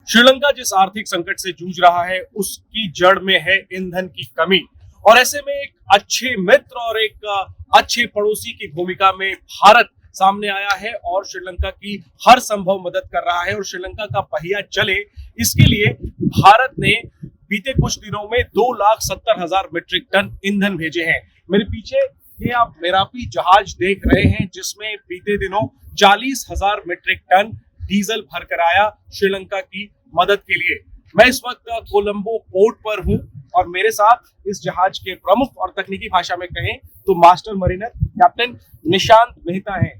श्रीलंका जिस आर्थिक संकट से जूझ रहा है उसकी जड़ में है ईंधन की कमी। और ऐसे में एक अच्छे मित्र और एक अच्छे पड़ोसी की भूमिका में भारत सामने आया है और श्रीलंका की हर संभव मदद कर रहा है। और श्रीलंका का पहिया चले इसके लिए भारत ने बीते कुछ दिनों में 2,70,000 मीट्रिक टन ईंधन भेजे हैं। मेरे पीछे ये आप मेरापी जहाज देख रहे हैं जिसमें बीते दिनों 40,000 मीट्रिक टन डीजल भरकर आया श्रीलंका की मदद के लिए। मैं इस वक्त कोलंबो पोर्ट पर हूं और मेरे साथ इस जहाज के प्रमुख और तकनीकी भाषा में कहें तो master Mariner captain Nishant Mehta हैं।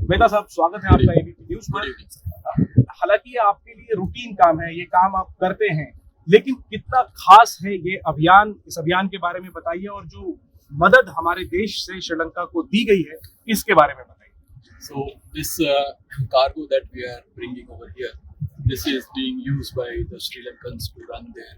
मेहता साहब, स्वागत है आपका एबीपी न्यूज पर। हालांकि ये आपके लिए रूटीन काम है, ये काम आप करते हैं, लेकिन कितना खास है ये अभियान, इस अभियान के बारे में बताइए और जो मदद हमारे देश से श्रीलंका को दी गई है इसके बारे में बताइए। So this cargo that we are bringing over here, this is being used by the Sri Lankans to run their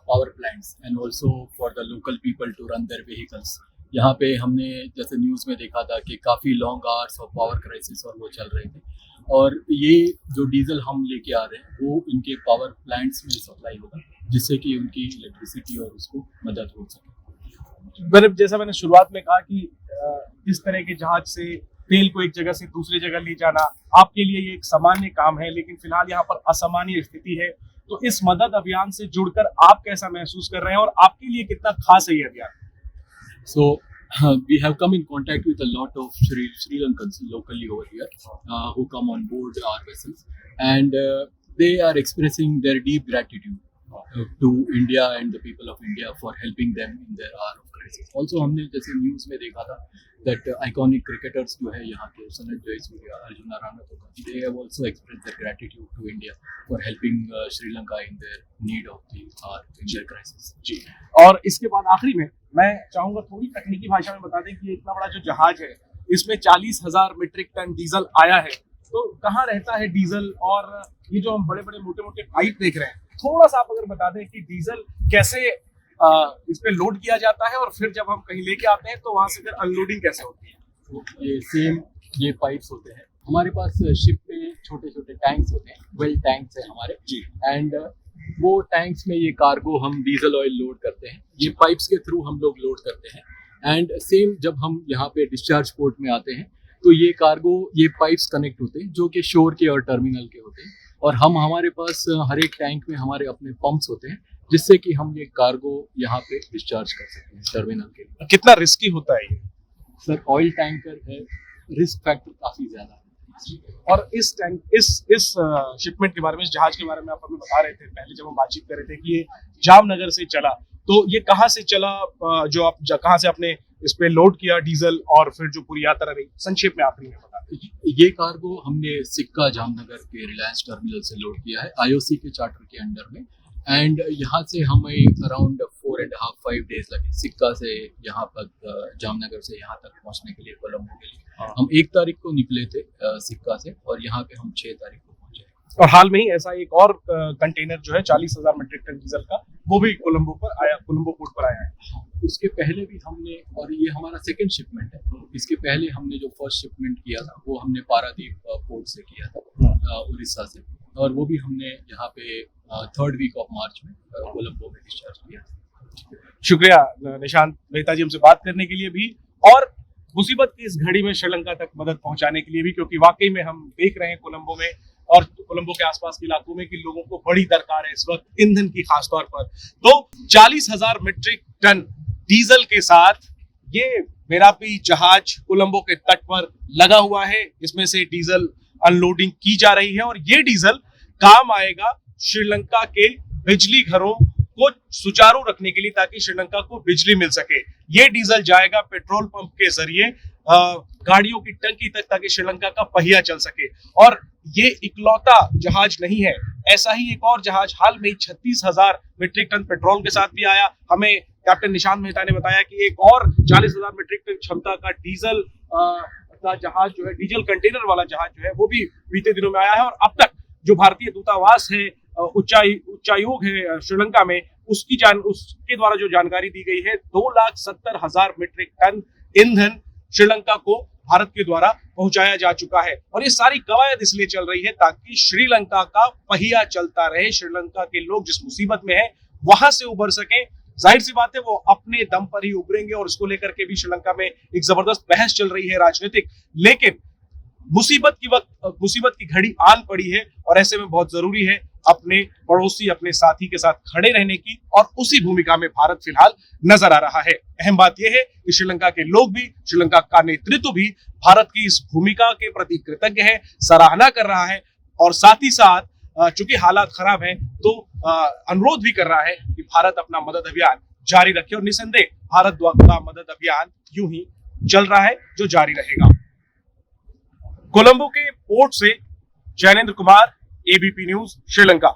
power plants and also for the local people to run their vehicles. यहाँ पे हमने जैसे news में देखा था कि काफ़ी long hours of power crisis और वो चल रहे थे, और ये जो डीजल हम लेके आ रहे हैं वो इनके पावर प्लांट्स में सप्लाई होगा जिससे कि उनकी इलेक्ट्रिसिटी और उसको मदद हो सके। जैसा मैंने शुरुआत में कहा कि इस तरह के जहाज से तेल को एक जगह से दूसरी जगह ले जाना आपके लिए ये एक सामान्य काम है, लेकिन फिलहाल यहाँ पर असामान्य स्थिति है। तो इस मदद अभियान से जुड़कर आप कैसा महसूस कर रहे हैं और आपके लिए कितना खास है ये अभियान? So we have come in contact with a lot of Sri Lankans locally over here who come on board our vessels, and they are expressing their deep gratitude to India and the people of India for helping them in their hour of crisis. Also हमने जैसे news में देखा था that iconic cricketers जो है यहाँ के Sanat Jayasuriya, Arjun Rana, they have also expressed their gratitude to India for helping Sri Lanka in their need of the hour in their crisis. जी, और इसके बाद आखिरी में मैं चाहूंगा थोड़ी तकनीकी भाषा में बता दें कि इतना बड़ा जो जहाज है इसमें 40,000 मीट्रिक टन डीजल आया है, तो कहाँ रहता है डीजल? और ये जो हम बड़े बड़े मोटे मोटे पाइप देख रहे हैं, थोड़ा सा आप अगर बता दें कि डीजल कैसे इस पे लोड किया जाता है और फिर जब हम कहीं लेके आते हैं तो वहां से फिर अनलोडिंग कैसे होती है? तो ये सेम ये पाइप्स होते हैं हमारे पास। शिप में छोटे छोटे टैंक्स होते हैं, वेल टैंक्स है हमारे जी, एंड वो टैंक्स में ये कार्गो हम डीजल ऑयल लोड करते हैं, ये पाइप्स के थ्रू हम लोग लोड करते हैं। एंड सेम जब हम यहाँ पे डिस्चार्ज पोर्ट में आते हैं तो ये कार्गो, ये पाइप्स कनेक्ट होते हैं जो कि शोर के और टर्मिनल के होते हैं, और हम हमारे पास हर एक टैंक में हमारे अपने पंप्स होते हैं जिससे कि हम ये कार्गो यहाँ पे डिस्चार्ज कर सकते हैं टर्मिनल के लिए। कितना रिस्की होता है ये? सर ऑयल टैंकर है, रिस्क फैक्टर काफी ज्यादा है। और इस शिपमेंट के बारे में, इस जहाज के बारे में आप हमें बता रहे थे पहले जब हम बातचीत कर रहे थे कि ये जामनगर से चला, तो ये कहाँ से चला, जो आप कहाँ से आपने इस पे लोड किया डीजल और फिर जो पूरी यात्रा रही, संक्षेप में आखिरी में बता दीजिए। ये कार्गो हमने सिक्का जामनगर के रिलायंस टर्मिनल से लोड किया है आईओसी के चार्टर के अंडर में, एंड यहाँ से हमें अराउंड 4.5-5 डेज लगे सिक्का से यहाँ तक, जामनगर से यहाँ तक पहुँचने के लिए, कोलंबो के लिए। हम 1 तारीख को निकले थे सिक्का से और यहाँ पे हम 6 तारीख को पहुँचे। और हाल में ही ऐसा एक और कंटेनर जो है 40,000 मीट्रिक टन डीजल का, वो भी कोलंबो पोर्ट पर आया है। उसके पहले भी हमने, और ये हमारा सेकंड शिपमेंट है, इसके पहले हमने जो फर्स्ट शिपमेंट किया था वो हमने पारादीप पोर्ट से किया था उड़ीसा से, और वो भी हमने यहाँ पे 3rd वीक ऑफ मार्च में कोलंबो में डिस्चार्ज किया। शुक्रिया निशांत मेहता जी हमसे बात करने के लिए भी, और मुसीबत की इस घड़ी में श्रीलंका तक मदद पहुंचाने के लिए भी, क्योंकि वाकई में हम देख रहे हैं कोलंबो में और कोलंबो के आसपास के इलाकों में कि लोगों को बड़ी दरकार है इस वक्त ईंधन की, खासतौर पर। तो 40,000 मीट्रिक टन डीजल के साथ ये मेरापी जहाज कोलंबो के तट पर लगा हुआ है, इसमें से डीजल अनलोडिंग की जा रही है और ये डीजल काम आएगा श्रीलंका के बिजली घरों को सुचारू रखने के लिए, ताकि श्रीलंका को बिजली मिल सके। ये डीजल जाएगा पेट्रोल पंप के जरिए गाड़ियों की टंकी तक, ताकि श्रीलंका का पहिया चल सके। और ये इकलौता जहाज नहीं है, ऐसा ही एक और जहाज हाल में 36,000 मीट्रिक टन पेट्रोल के साथ भी आया। हमें कैप्टन निशांत मेहता ने बताया कि एक और 40,000 मीट्रिक टन क्षमता का डीजल का जहाज जो है, डीजल कंटेनर वाला जहाज जो है, वो भी बीते दिनों में आया है। और अब तक जो भारतीय दूतावास है, उच्चायोग है श्रीलंका में, उसके द्वारा जो जानकारी दी गई है, 2,70,000 मीट्रिक टन ईंधन श्रीलंका को भारत के द्वारा पहुंचाया जा चुका है। और ये सारी कवायद इसलिए चल रही है ताकि श्रीलंका का पहिया चलता रहे, श्रीलंका के लोग जिस मुसीबत में हैं वहां से उबर सकें। जाहिर सी बात है वो अपने दम पर ही उभरेंगे और इसको लेकर के भी श्रीलंका में एक जबरदस्त बहस चल रही है राजनीतिक। लेकिन मुसीबत की घड़ी आन पड़ी है और ऐसे में बहुत जरूरी है अपने पड़ोसी, अपने साथी के साथ खड़े रहने की, और उसी भूमिका में भारत फिलहाल नजर आ रहा है। अहम बात यह है कि श्रीलंका के लोग भी, श्रीलंका का नेतृत्व भी भारत की इस भूमिका के प्रति कृतज्ञ है, सराहना कर रहा है, और साथ ही साथ चूंकि हालात खराब हैं तो अनुरोध भी कर रहा है कि भारत अपना मदद अभियान जारी रखे। और निसंदेह भारत का मदद अभियान यूं ही चल रहा है जो जारी रहेगा। कोलंबो के पोर्ट से जैनेंद्र कुमार, एबीपी न्यूज, श्रीलंका।